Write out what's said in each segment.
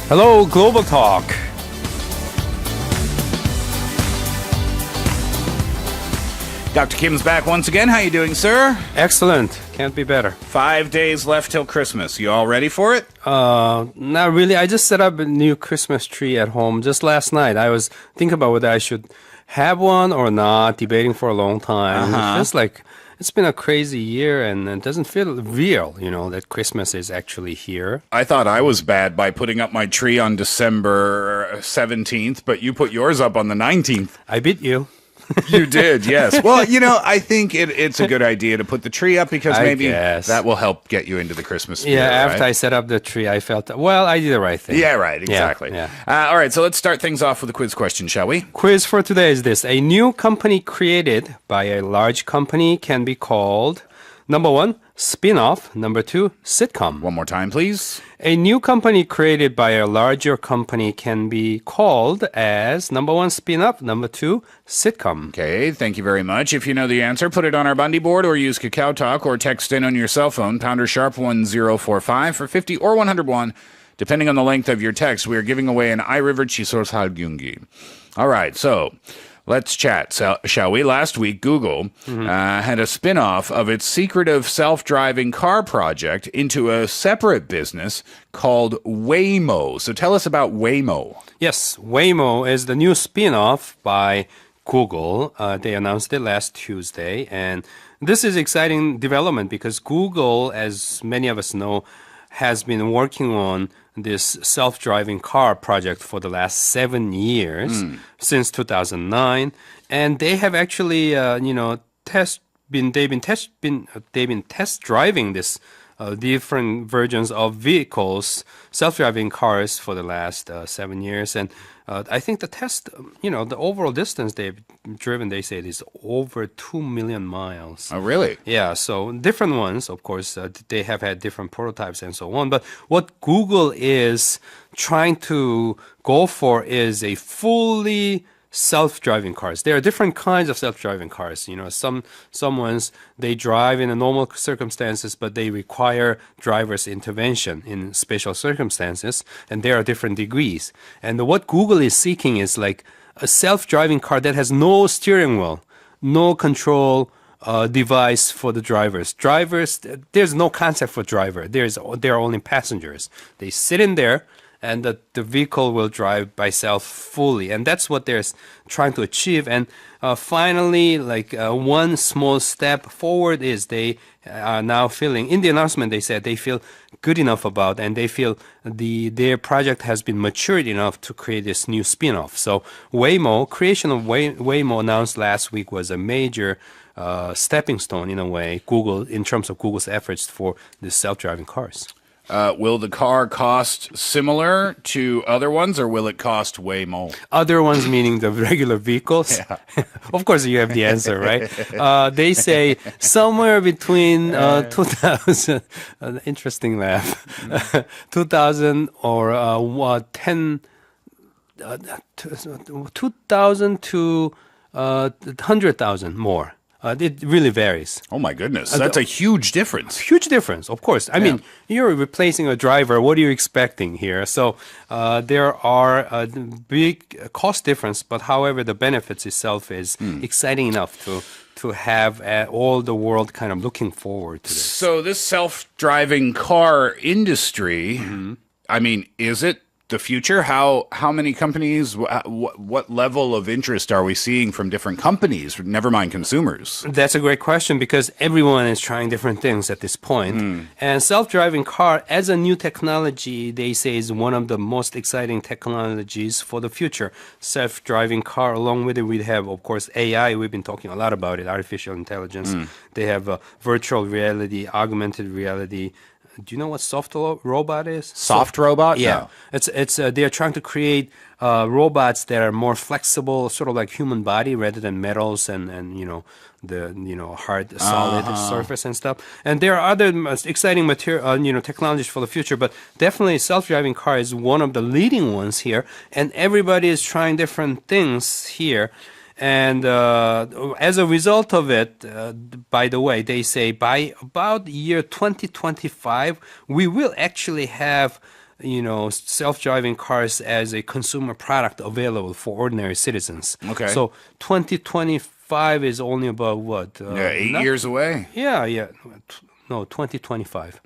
Hello, Global Talk. Dr. Kim's back once again. How you doing, sir? Excellent. Can't be better. 5 days left till Christmas. You all ready for it? Not really. I just set up a new Christmas tree at home just last night. I was thinking about whether I should have one or not, debating for a long time. It feels like it's been a crazy year and it doesn't feel real, that Christmas is actually here. I thought I was bad by putting up my tree on December 17th, but you put yours up on the 19th. I beat you. You did, yes. Well, I think it's a good idea to put the tree up because maybe that will help get you into the Christmas spirit. Yeah, after right? I set up the tree, I felt, I did the right thing. Yeah, right, exactly. Yeah. All right, so let's start things off with a quiz question, shall we? Quiz for today is this. A new company created by a large company can be called, number one, spin-off, number two, sitcom. One more time, please. A new company created by a larger company can be called as, number one, spin-off, number two, sitcom. Okay, thank you very much. If you know the answer, put it on our Bundy board or use Kakao Talk or text in on your cell phone, pounder sharp 1045 for 50 or 101. Depending on the length of your text, we are giving away an iRiver Chisos Halgyungi. All right, so let's chat, shall we? Last week, Google had a spin-off of its secretive self-driving car project into a separate business called Waymo. So tell us about Waymo. Yes, Waymo is the new spin-off by Google. They announced it last Tuesday, and this is exciting development because Google, as many of us know, has been working on this self-driving car project for the last 7 years, since 2009, and they have actually, they've been test driving this different versions of vehicles, self-driving cars for the last 7 years, and I think the test, the overall distance they've driven, they say, is over 2 million miles. Oh, really? Yeah, so different ones, of course, they have had different prototypes and so on. But what Google is trying to go for is a fully self-driving cars. There are different kinds of self-driving cars. Some ones, they drive in a normal circumstances, but they require driver's intervention in special circumstances, and there are different degrees. And what Google is seeking is like a self-driving car that has no steering wheel, no control device for the drivers. Drivers, there's no concept for driver. There are only passengers. They sit in there, and the vehicle will drive by itself fully. And that's what they're trying to achieve. And finally, one small step forward is they are now feeling, in the announcement they said they feel good enough about, and they feel their project has been matured enough to create this new spin-off. So creation of Waymo announced last week was a major stepping stone in a way, in terms of Google's efforts for the self-driving cars. Will the car cost similar to other ones, or will it cost way more? Other ones meaning the regular vehicles? Yeah. Of course, you have the answer, right? They say somewhere between 2,000, interesting laugh, 2,000 or 2,000 to 100,000 more. It really varies. Oh, my goodness. That's a huge difference. Huge difference, of course. I mean, you're replacing a driver. What are you expecting here? So there are a big cost difference, but however, the benefits itself is exciting enough to have all the world kind of looking forward to this. So this self-driving car industry, I mean, is it the future? How many companies, what level of interest are we seeing from different companies, never mind consumers? That's a great question because everyone is trying different things at this point. And self-driving car as a new technology, they say, is one of the most exciting technologies for the future. Self-driving car, along with it, we have, of course, AI. We've been talking a lot about it, artificial intelligence. They have virtual reality, augmented reality. Do you know what soft robot is? Soft robot? Yeah. No. It's they're trying to create robots that are more flexible, sort of like human body rather than metals and the hard solid surface and stuff. And there are other exciting technologies for the future, but definitely self-driving car is one of the leading ones here, and everybody is trying different things here. And as a result of it, by the way, they say by about year 2025, we will actually have self-driving cars as a consumer product available for ordinary citizens. Okay. So 2025 is only about what? Yeah, 8 years away. Yeah. No, 2025.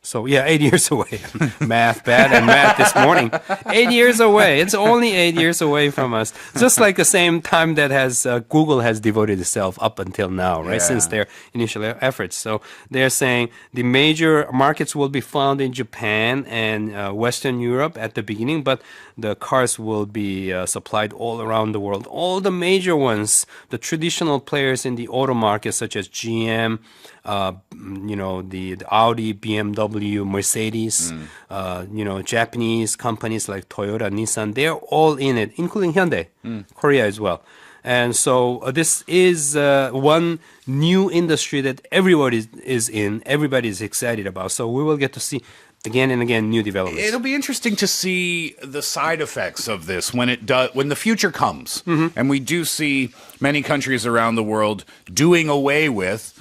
So, yeah, 8 years away. Math this morning. 8 years away. It's only 8 years away from us. Just like the same time that has Google has devoted itself up until now, right? Yeah. Since their initial efforts. So they're saying the major markets will be found in Japan and Western Europe at the beginning, but the cars will be supplied all around the world. All the major ones, the traditional players in the auto market, such as GM, the Audi, BMW, Mercedes, Japanese companies like Toyota, Nissan, they're all in it, including Hyundai, Korea as well. And so this is one new industry that everybody is in, everybody is excited about. So we will get to see again and again new developments. It'll be interesting to see the side effects of this when the future comes, and we do see many countries around the world doing away with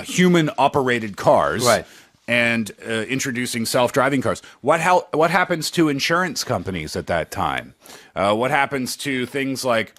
human-operated cars, Right. and introducing self-driving cars. What happens to insurance companies at that time? What happens to things like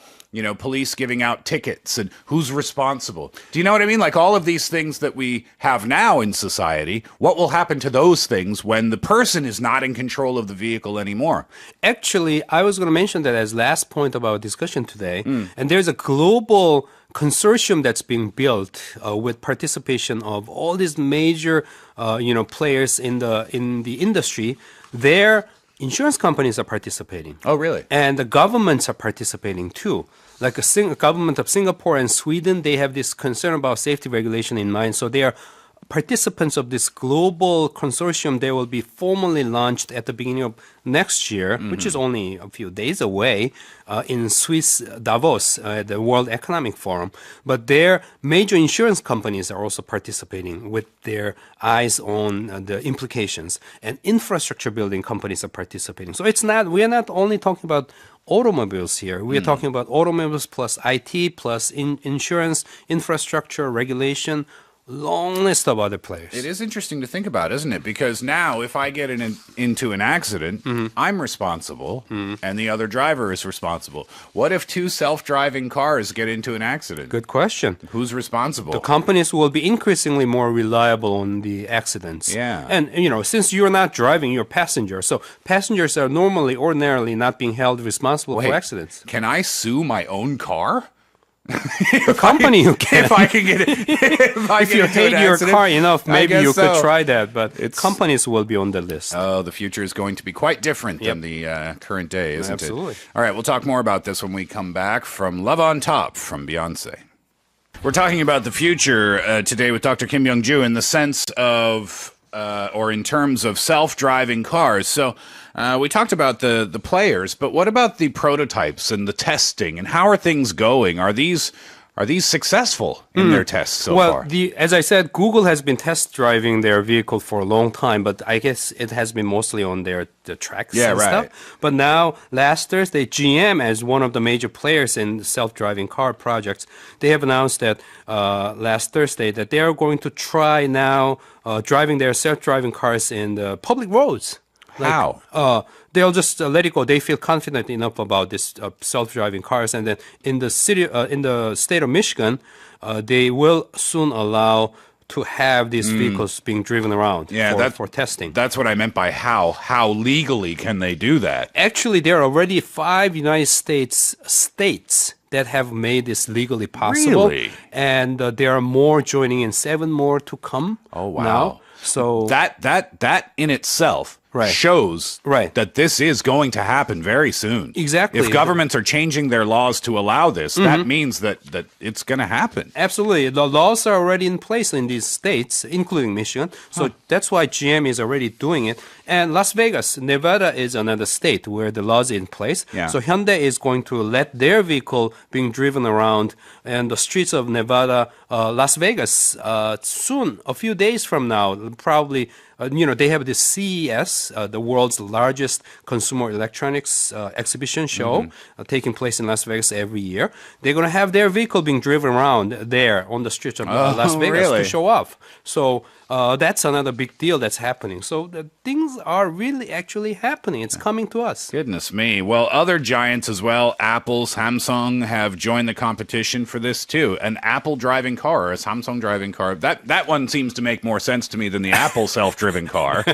police giving out tickets and who's responsible? Do you know what I mean? Like all of these things that we have now in society, what will happen to those things when the person is not in control of the vehicle anymore? Actually, I was going to mention that as last point of our discussion today. And there's a global consortium that's being built with participation of all these major, players in the industry. Their insurance companies are participating. Oh, really? And the governments are participating too. Like the government of Singapore and Sweden, they have this concern about safety regulation in mind. So they are participants of this global consortium. They will be formally launched at the beginning of next year, which is only a few days away, in Swiss Davos, the World Economic Forum. But their major insurance companies are also participating with their eyes on the implications. And infrastructure building companies are participating. So we are not only talking about automobiles here. We are talking about automobiles plus IT plus insurance, infrastructure, regulation, long list of other players. It is interesting to think about, isn't it? Because now, if I get into an accident, I'm responsible, and the other driver is responsible. What if two self-driving cars get into an accident? Good question. Who's responsible? The companies will be increasingly more reliable on the accidents. Yeah. And, since you're not driving, you're a passenger. So passengers are ordinarily not being held responsible for accidents. Can I sue my own car? The company you can. If I can get it. If you hate your car enough, maybe you could try that. But companies will be on the list. Oh, the future is going to be quite different than the current day, isn't it? Absolutely. All right, we'll talk more about this when we come back from Love on Top from Beyonce. We're talking about the future today with Dr. Kim Young-ju in the sense of, or in terms of self-driving cars. So we talked about the players, but what about the prototypes and the testing, and how are things going? Are these successful in their tests so far? Well, as I said, Google has been test driving their vehicle for a long time, but I guess it has been mostly on the tracks and stuff. But now, last Thursday, GM, as one of the major players in self-driving car projects, they have announced that last Thursday that they are going to try now driving their self-driving cars in the public roads. How? They'll just let it go. They feel confident enough about this self-driving cars, and then in the state of Michigan, they will soon allow to have these vehicles being driven around for testing. That's what I meant by how. How legally can they do that? Actually, there are already 5 United States that have made this legally possible. Really? And there are more joining in, 7 more to come. Oh, wow. Now. So that in itself shows that this is going to happen very soon. Exactly. If governments are changing their laws to allow this, that means that it's going to happen. Absolutely. The laws are already in place in these states, including Michigan. So that's why GM is already doing it. And Las Vegas, Nevada is another state where the laws are in place. Yeah. So Hyundai is going to let their vehicle being driven around in the streets of Nevada, Las Vegas, soon, a few days from now, probably they have this CES, the world's largest consumer electronics exhibition show, taking place in Las Vegas every year. They're going to have their vehicle being driven around there on the streets of Las Vegas really? to show off. So that's another big deal that's happening. So the things are really actually happening. It's coming to us. Goodness me. Well, other giants as well, Apple, Samsung, have joined the competition for this too. An Apple driving car or a Samsung driving car. That one seems to make more sense to me than the Apple self-driven car.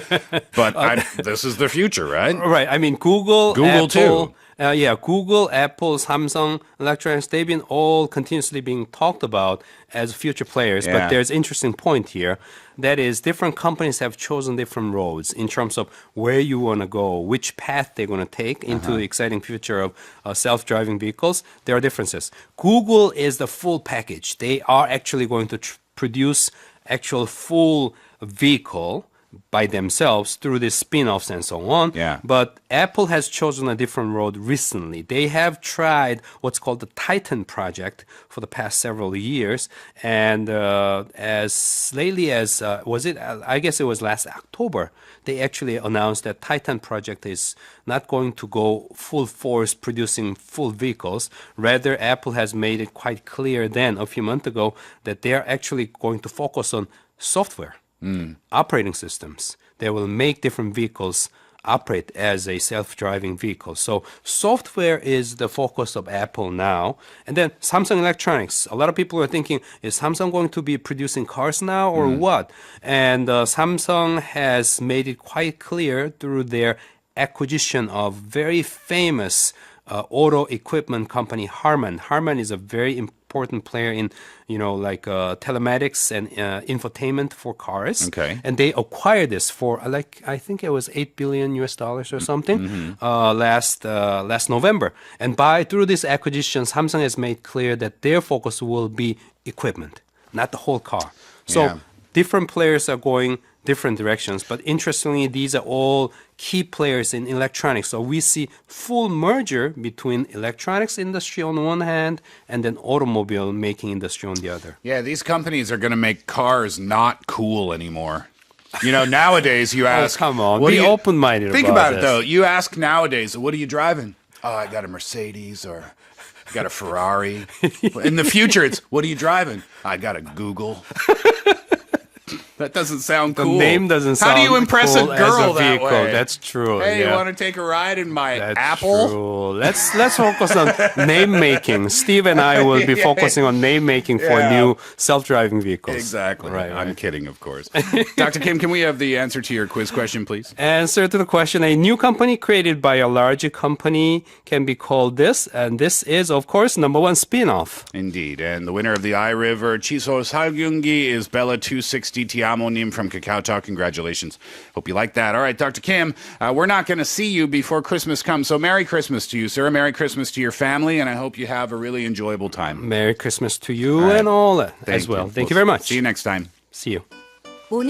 But this is the future, right? Right. I mean, Google Google Apple, too. Google, Apple, Samsung Electronics, they've been all continuously being talked about as future players. Yeah. But there's an interesting point here. That is, different companies have chosen different roads in terms of where you want to go, which path they're going to take into the exciting future of self-driving vehicles. There are differences. Google is the full package. They are actually going to produce actual full vehicle by themselves through these spin-offs and so on. Yeah. But Apple has chosen a different road recently. They have tried what's called the Titan project for the past several years. And as lately as, I guess it was last October, they actually announced that Titan project is not going to go full force producing full vehicles. Rather, Apple has made it quite clear then, a few months ago, that they're actually going to focus on software. Operating systems that will make different vehicles operate as a self-driving vehicle. So software is the focus of Apple now. And then Samsung Electronics. A lot of people are thinking, is Samsung going to be producing cars now or what? And Samsung has made it quite clear through their acquisition of very famous auto equipment company Harman. Harman is a very important player in, telematics and infotainment for cars. Okay. And they acquired this for I think it was $8 billion US or something last November. And through this acquisition, Samsung has made clear that their focus will be equipment, not the whole car. So different players are going different directions. But interestingly, these are all key players in electronics. So we see full merger between electronics industry on one hand and then automobile making industry on the other. Yeah, these companies are going to make cars not cool anymore. Nowadays you ask... come on, what be do you- open-minded Think about about it, this. though. You ask nowadays, what are you driving? Oh, I got a Mercedes or I got a Ferrari. In the future, it's, what are you driving? I got a Google. That doesn't sound The cool. name doesn't sound How do you impress cool a girl as a that vehicle. way? That's true. Hey, yeah. you want to take a ride in my That's Apple? true. Let's focus on name making. Steve and I will be focusing on name making for Yeah. new self-driving vehicles. Exactly. Right. I'm kidding, of course. Dr. Kim, can we have the answer to your quiz question, please? Answer to the question: a new company created by a larger company can be called this, and this is, of course, number one spin-off. Indeed. And the winner of the iRiver Chiso Salgyungi is Bella260 Tiamonim from Kakao Talk. Congratulations. Hope you like that. All right, Dr. Kim, we're not going to see you before Christmas comes, so Merry Christmas to you, sir. Merry Christmas to your family, and I hope you have a really enjoyable time. Merry Christmas to you right. and all that Thank as well. you. Thank you very much. See you next time. See you.